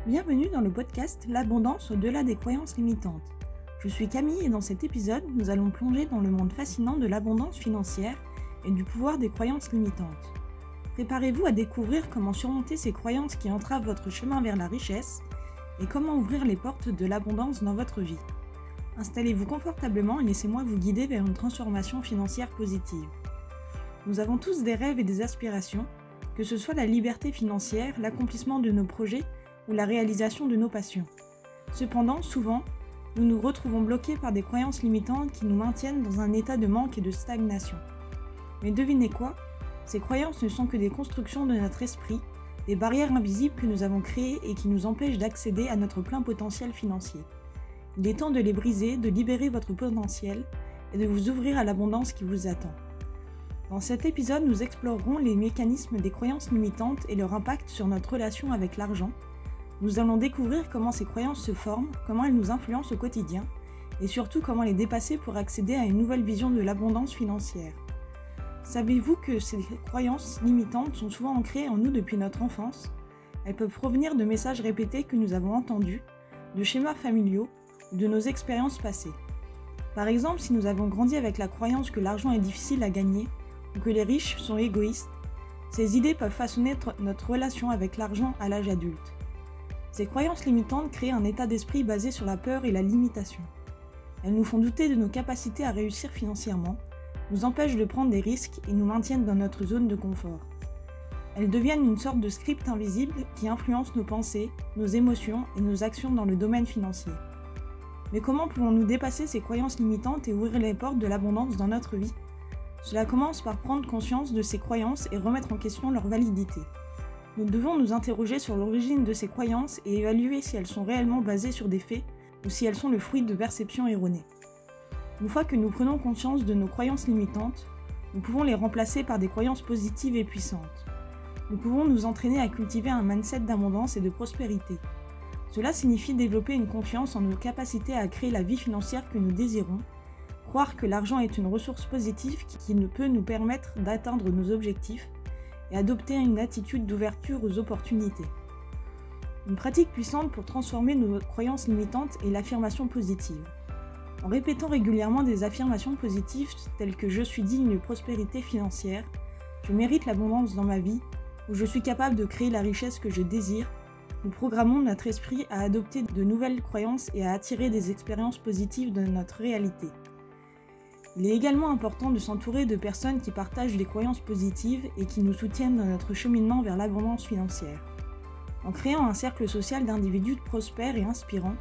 Bienvenue dans le podcast L'abondance au-delà des croyances limitantes. Je suis Camille et dans cet épisode, nous allons plonger dans le monde fascinant de l'abondance financière et du pouvoir des croyances limitantes. Préparez-vous à découvrir comment surmonter ces croyances qui entravent votre chemin vers la richesse et comment ouvrir les portes de l'abondance dans votre vie. Installez-vous confortablement et laissez-moi vous guider vers une transformation financière positive. Nous avons tous des rêves et des aspirations, que ce soit la liberté financière, l'accomplissement de nos projets ou la réalisation de nos passions. Cependant, souvent, nous nous retrouvons bloqués par des croyances limitantes qui nous maintiennent dans un état de manque et de stagnation. Mais devinez quoi ? Ces croyances ne sont que des constructions de notre esprit, des barrières invisibles que nous avons créées et qui nous empêchent d'accéder à notre plein potentiel financier. Il est temps de les briser, de libérer votre potentiel et de vous ouvrir à l'abondance qui vous attend. Dans cet épisode, nous explorerons les mécanismes des croyances limitantes et leur impact sur notre relation avec l'argent. Nous allons découvrir comment ces croyances se forment, comment elles nous influencent au quotidien, et surtout comment les dépasser pour accéder à une nouvelle vision de l'abondance financière. Savez-vous que ces croyances limitantes sont souvent ancrées en nous depuis notre enfance ? Elles peuvent provenir de messages répétés que nous avons entendus, de schémas familiaux ou de nos expériences passées. Par exemple, si nous avons grandi avec la croyance que l'argent est difficile à gagner, ou que les riches sont égoïstes, ces idées peuvent façonner notre relation avec l'argent à l'âge adulte. Ces croyances limitantes créent un état d'esprit basé sur la peur et la limitation. Elles nous font douter de nos capacités à réussir financièrement, nous empêchent de prendre des risques et nous maintiennent dans notre zone de confort. Elles deviennent une sorte de script invisible qui influence nos pensées, nos émotions et nos actions dans le domaine financier. Mais comment pouvons-nous dépasser ces croyances limitantes et ouvrir les portes de l'abondance dans notre vie ? Cela commence par prendre conscience de ces croyances et remettre en question leur validité. Nous devons nous interroger sur l'origine de ces croyances et évaluer si elles sont réellement basées sur des faits ou si elles sont le fruit de perceptions erronées. Une fois que nous prenons conscience de nos croyances limitantes, nous pouvons les remplacer par des croyances positives et puissantes. Nous pouvons nous entraîner à cultiver un mindset d'abondance et de prospérité. Cela signifie développer une confiance en nos capacités à créer la vie financière que nous désirons, croire que l'argent est une ressource positive qui peut nous permettre d'atteindre nos objectifs et adopter une attitude d'ouverture aux opportunités. Une pratique puissante pour transformer nos croyances limitantes est l'affirmation positive. En répétant régulièrement des affirmations positives telles que « je suis digne de prospérité financière »,« je mérite l'abondance dans ma vie » ou « je suis capable de créer la richesse que je désire », nous programmons notre esprit à adopter de nouvelles croyances et à attirer des expériences positives dans notre réalité. Il est également important de s'entourer de personnes qui partagent des croyances positives et qui nous soutiennent dans notre cheminement vers l'abondance financière. En créant un cercle social d'individus prospères et inspirants,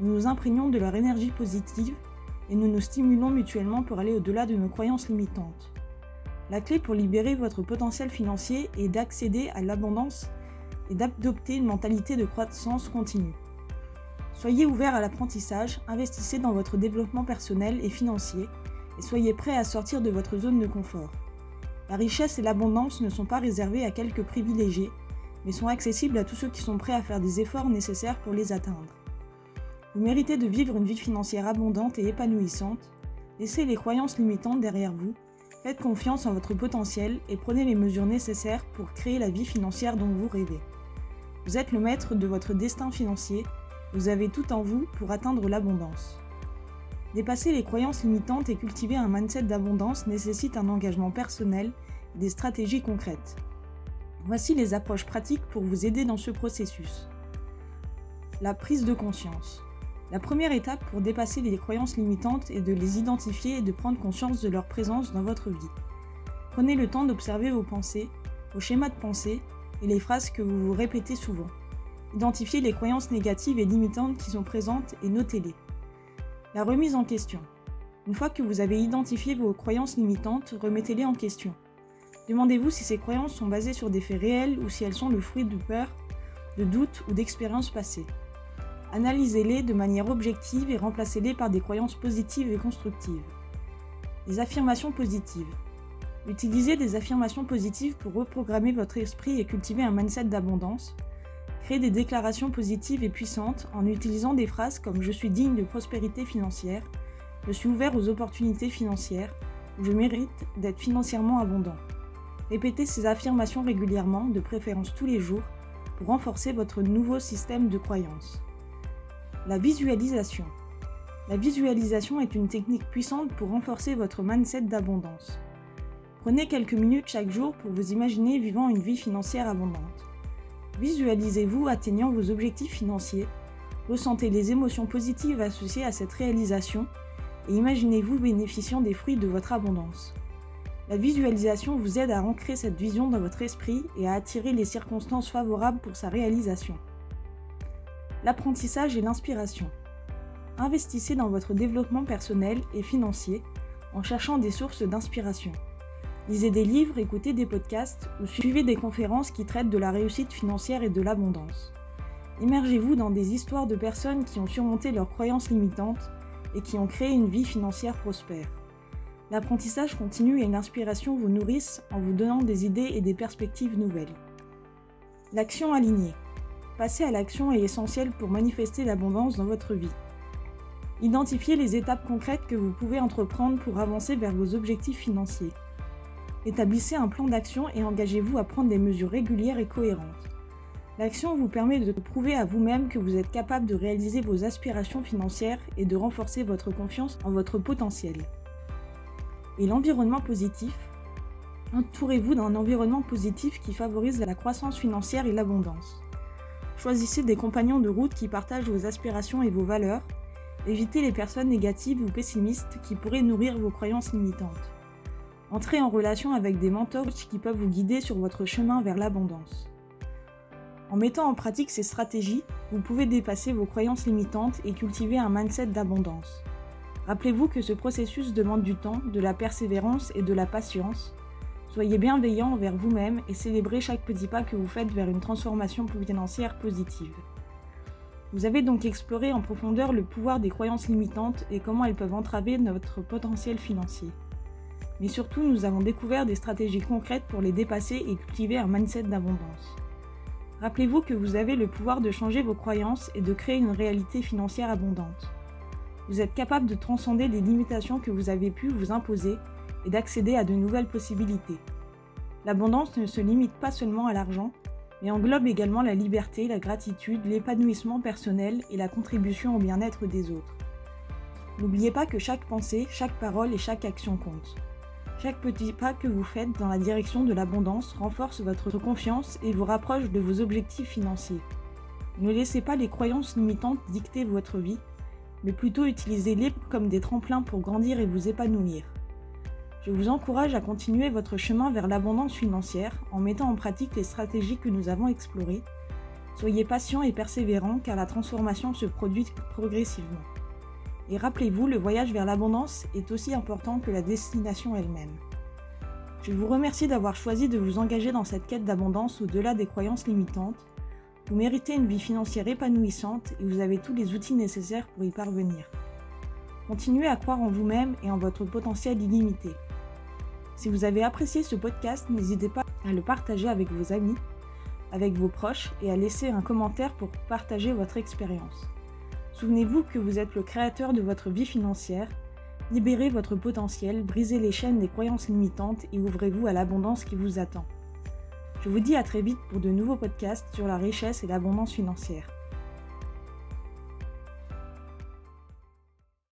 nous nous imprégnons de leur énergie positive et nous nous stimulons mutuellement pour aller au-delà de nos croyances limitantes. La clé pour libérer votre potentiel financier est d'accéder à l'abondance et d'adopter une mentalité de croissance continue. Soyez ouverts à l'apprentissage, investissez dans votre développement personnel et financier, et soyez prêts à sortir de votre zone de confort. La richesse et l'abondance ne sont pas réservées à quelques privilégiés, mais sont accessibles à tous ceux qui sont prêts à faire des efforts nécessaires pour les atteindre. Vous méritez de vivre une vie financière abondante et épanouissante. Laissez les croyances limitantes derrière vous, faites confiance en votre potentiel et prenez les mesures nécessaires pour créer la vie financière dont vous rêvez. Vous êtes le maître de votre destin financier, vous avez tout en vous pour atteindre l'abondance. Dépasser les croyances limitantes et cultiver un mindset d'abondance nécessite un engagement personnel et des stratégies concrètes. Voici les approches pratiques pour vous aider dans ce processus. La prise de conscience. La première étape pour dépasser les croyances limitantes est de les identifier et de prendre conscience de leur présence dans votre vie. Prenez le temps d'observer vos pensées, vos schémas de pensée et les phrases que vous vous répétez souvent. Identifiez les croyances négatives et limitantes qui sont présentes et notez-les. La remise en question. Une fois que vous avez identifié vos croyances limitantes, remettez-les en question. Demandez-vous si ces croyances sont basées sur des faits réels ou si elles sont le fruit de peur, de doutes ou d'expériences passées. Analysez-les de manière objective et remplacez-les par des croyances positives et constructives. Les affirmations positives. Utilisez des affirmations positives pour reprogrammer votre esprit et cultiver un mindset d'abondance. Créez des déclarations positives et puissantes en utilisant des phrases comme « je suis digne de prospérité financière »,« je suis ouvert aux opportunités financières » ou « je mérite d'être financièrement abondant ». Répétez ces affirmations régulièrement, de préférence tous les jours, pour renforcer votre nouveau système de croyance. La visualisation. La visualisation est une technique puissante pour renforcer votre mindset d'abondance. Prenez quelques minutes chaque jour pour vous imaginer vivant une vie financière abondante. Visualisez-vous atteignant vos objectifs financiers, ressentez les émotions positives associées à cette réalisation et imaginez-vous bénéficiant des fruits de votre abondance. La visualisation vous aide à ancrer cette vision dans votre esprit et à attirer les circonstances favorables pour sa réalisation. L'apprentissage et l'inspiration. Investissez dans votre développement personnel et financier en cherchant des sources d'inspiration. Lisez des livres, écoutez des podcasts ou suivez des conférences qui traitent de la réussite financière et de l'abondance. Immergez-vous dans des histoires de personnes qui ont surmonté leurs croyances limitantes et qui ont créé une vie financière prospère. L'apprentissage continu et l'inspiration vous nourrissent en vous donnant des idées et des perspectives nouvelles. L'action alignée. Passer à l'action est essentiel pour manifester l'abondance dans votre vie. Identifiez les étapes concrètes que vous pouvez entreprendre pour avancer vers vos objectifs financiers. Établissez un plan d'action et engagez-vous à prendre des mesures régulières et cohérentes. L'action vous permet de prouver à vous-même que vous êtes capable de réaliser vos aspirations financières et de renforcer votre confiance en votre potentiel. Et l'environnement positif. Entourez-vous d'un environnement positif qui favorise la croissance financière et l'abondance. Choisissez des compagnons de route qui partagent vos aspirations et vos valeurs. Évitez les personnes négatives ou pessimistes qui pourraient nourrir vos croyances limitantes. Entrez en relation avec des mentors qui peuvent vous guider sur votre chemin vers l'abondance. En mettant en pratique ces stratégies, vous pouvez dépasser vos croyances limitantes et cultiver un mindset d'abondance. Rappelez-vous que ce processus demande du temps, de la persévérance et de la patience. Soyez bienveillant envers vous-même et célébrez chaque petit pas que vous faites vers une transformation financière positive. Vous avez donc exploré en profondeur le pouvoir des croyances limitantes et comment elles peuvent entraver notre potentiel financier. Mais surtout, nous avons découvert des stratégies concrètes pour les dépasser et cultiver un mindset d'abondance. Rappelez-vous que vous avez le pouvoir de changer vos croyances et de créer une réalité financière abondante. Vous êtes capable de transcender les limitations que vous avez pu vous imposer et d'accéder à de nouvelles possibilités. L'abondance ne se limite pas seulement à l'argent, mais englobe également la liberté, la gratitude, l'épanouissement personnel et la contribution au bien-être des autres. N'oubliez pas que chaque pensée, chaque parole et chaque action compte. Chaque petit pas que vous faites dans la direction de l'abondance renforce votre confiance et vous rapproche de vos objectifs financiers. Ne laissez pas les croyances limitantes dicter votre vie, mais plutôt utilisez-les comme des tremplins pour grandir et vous épanouir. Je vous encourage à continuer votre chemin vers l'abondance financière en mettant en pratique les stratégies que nous avons explorées. Soyez patient et persévérant car la transformation se produit progressivement. Et rappelez-vous, le voyage vers l'abondance est aussi important que la destination elle-même. Je vous remercie d'avoir choisi de vous engager dans cette quête d'abondance au-delà des croyances limitantes. Vous méritez une vie financière épanouissante et vous avez tous les outils nécessaires pour y parvenir. Continuez à croire en vous-même et en votre potentiel illimité. Si vous avez apprécié ce podcast, n'hésitez pas à le partager avec vos amis, avec vos proches et à laisser un commentaire pour partager votre expérience. Souvenez-vous que vous êtes le créateur de votre vie financière. Libérez votre potentiel, brisez les chaînes des croyances limitantes et ouvrez-vous à l'abondance qui vous attend. Je vous dis à très vite pour de nouveaux podcasts sur la richesse et l'abondance financière.